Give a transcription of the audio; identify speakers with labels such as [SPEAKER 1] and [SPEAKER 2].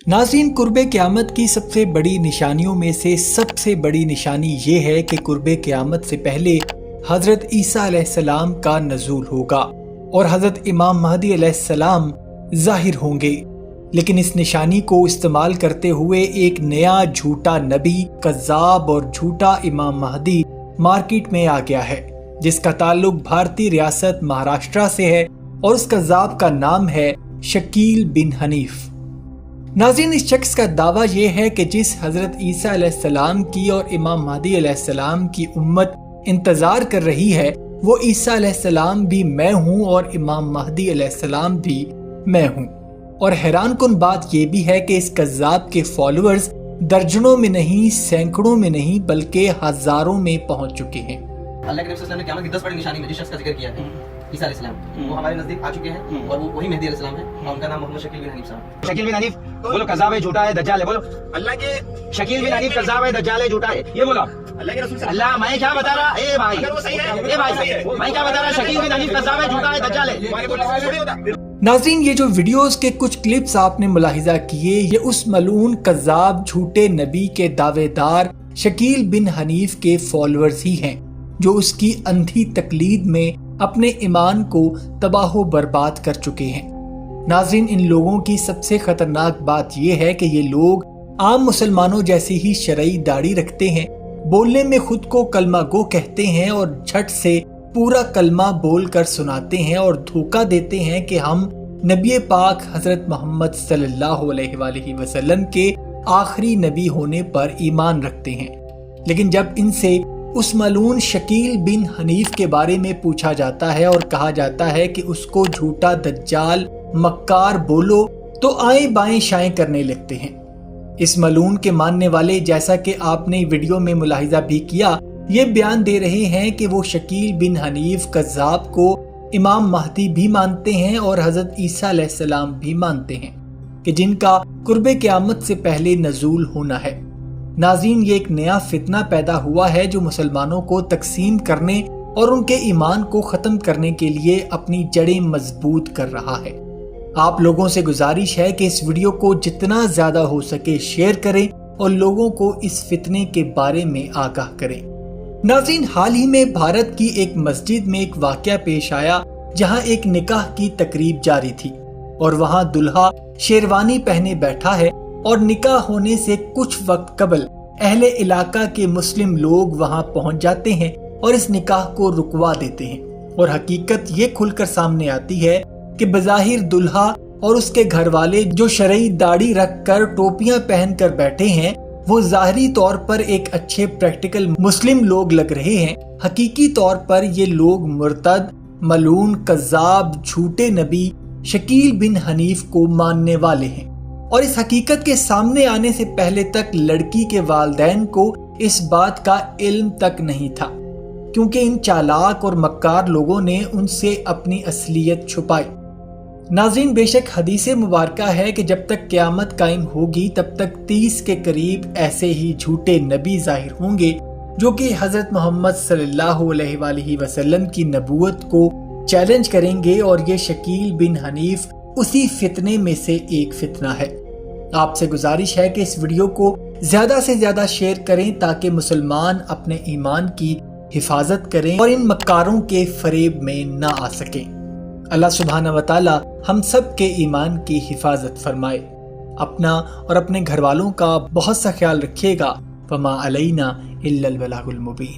[SPEAKER 1] नाज़रीन, कुर्बे क़यामत की सबसे बड़ी निशानियों में से सबसे बड़ी निशानी ये है कि कुर्बे क़यामत से पहले हज़रत ईसा अलैहिस्सलाम का नज़ूल होगा और हज़रत इमाम महदी अलैहिस्सलाम ज़ाहिर होंगे। लेकिन इस निशानी को इस्तेमाल करते हुए एक नया झूठा नबी, कज़्ज़ाब और झूठा इमाम महदी मार्केट में आ गया है, जिसका ताल्लुक भारतीय रियासत महाराष्ट्र से है और उस कज़्ज़ाब का नाम है शकील बिन हनीफ। नाज़रीन, इस शख्स का दावा यह है कि जिस हज़रत ईसा अलैहिस्सलाम की और इमाम महदी अलैहिस्सलाम की उम्मत इंतज़ार कर रही है, वो ईसा अलैहिस्सलाम भी मैं हूँ और इमाम महदी अलैहिस्सलाम भी मैं हूँ। और हैरान कुन बात यह भी है कि इस कज़्ज़ाब के फॉलोअर्स दर्जनों में नहीं, सैकड़ों में नहीं, बल्कि हज़ारों में पहुँच चुके हैं।
[SPEAKER 2] अल्लाह के नबी सल्लल्लाहु अलैहि वसल्लम ने क़यामत की 10 बड़ी निशानी में जिस शख्स का जिक्र किया है, ईसा अलैहिस्सलाम, वो हमारे नजदीक आ चुके हैं और वो वही मेहदी अलैहिस्सलाम है और उनका नाम मोहम्मद शकील बिन हनीफ साहब।
[SPEAKER 3] शकील बिन हनीफ बोलो, कज़्ज़ाब है, झूठा है, दज्जाल है, बोलो।
[SPEAKER 4] अल्लाह के
[SPEAKER 3] शकील बिन हनीफ कज़्ज़ाब है, दज्जाल है, झूठा है, ये बोलो।
[SPEAKER 4] अल्लाह के रसूल
[SPEAKER 3] अल्लाह, मैं क्या बता रहा, ए भाई,
[SPEAKER 4] अगर वो सही है,
[SPEAKER 3] ए भाई, मैं क्या बता रहा, शकील बिन हनीफ कज़्ज़ाब है, झूठा है, दज्जाल है।
[SPEAKER 1] नाज़रीन, ये जो वीडियोस के कुछ क्लिप्स आपने मुलाहिजा किए, ये उस मलून कज़्ज़ाब झूठे नबी के दावेदार शकील बिन हनीफ के फॉलोअर्स ही हैं, जो उसकी अंधी तकलीद में अपने ईमान को तबाह बर्बाद कर चुके हैं। नाज़रीन, इन लोगों की सबसे खतरनाक बात यह है कि ये लोग आम मुसलमानों जैसी ही शरई दाढ़ी रखते हैं, बोलने में खुद को कलमा गो कहते हैं और झट से पूरा कलमा बोल कर सुनाते हैं और धोखा देते हैं कि हम नबी पाक हज़रत मोहम्मद सल्लल्लाहु अलैहि वसल्लम के आखिरी नबी होने पर ईमान रखते हैं। लेकिन जब इनसे उस मलून शकील बिन हनीफ के बारे में पूछा जाता है और कहा जाता है कि उसको झूठा, दज्जाल, मक्कार बोलो, तो आए बाएं शाएं करने लगते हैं। इस मलून के मानने वाले, जैसा कि आपने वीडियो में मुलाहिजा भी किया, ये बयान दे रहे हैं कि वो शकील बिन हनीफ कज़्ज़ाब को इमाम महदी भी मानते हैं और हज़रत ईसा अलैहिस्सलाम भी मानते हैं कि जिनका कुर्बे क़यामत से पहले नज़ूल होना है। नाज़रीन, ये एक नया फितना पैदा हुआ है जो मुसलमानों को तकसीम करने और उनके ईमान को ख़त्म करने के लिए अपनी जड़ें मजबूत कर रहा है। आप लोगों से गुजारिश है कि इस वीडियो को जितना ज़्यादा हो सके शेयर करें और लोगों को इस फितने के बारे में आगाह करें। नाज़रीन, हाल ही में भारत की एक मस्जिद में एक वाक़या पेश आया जहां एक निकाह की तकरीब जारी थी और वहां दुल्हा शेरवानी पहने बैठा है और निकाह होने से कुछ वक्त कबल अहले इलाका के मुस्लिम लोग वहां पहुंच जाते हैं और इस निकाह को रुकवा देते हैं। और हकीकत ये खुलकर सामने आती है कि बज़ाहिर दुल्हा और उसके घर वाले जो शरई दाढ़ी रख कर टोपियां पहन कर बैठे हैं, वो ज़ाहरी तौर पर एक अच्छे प्रैक्टिकल मुस्लिम लोग लग रहे हैं। हकीकी तौर पर ये लोग मुर्तद, मलून, कज़्ज़ाब, झूठे नबी शकील बिन हनीफ को मानने वाले हैं। और इस हकीकत के सामने आने से पहले तक लड़की के वालिदैन को इस बात का इल्म तक नहीं था, क्योंकि इन चालाक और मक्कार लोगों ने उनसे अपनी असलियत छुपाई। नाज़रीन, बेशक हदीस मुबारका है कि जब तक क़यामत कायम होगी तब तक 30 के करीब ऐसे ही झूठे नबी ज़ाहिर होंगे जो कि हज़रत मोहम्मद सल्लल्लाहु अलैहि वसल्लम की नबूवत को चैलेंज करेंगे। और ये शकील बिन हनीफ उसी फितने में से एक फितना है। आपसे गुजारिश है कि इस वीडियो को ज़्यादा से ज़्यादा शेयर करें ताकि मुसलमान अपने ईमान की हिफाजत करें और इन मक्कारों के फरेब में ना आ सकें। अल्लाह सुब्हानहू व तआला हम सब के ईमान की हिफाजत फरमाए। अपना और अपने घर वालों का बहुत सा ख्याल रखिएगा। वमा अलैना इल्लल बलागुल मुबीन।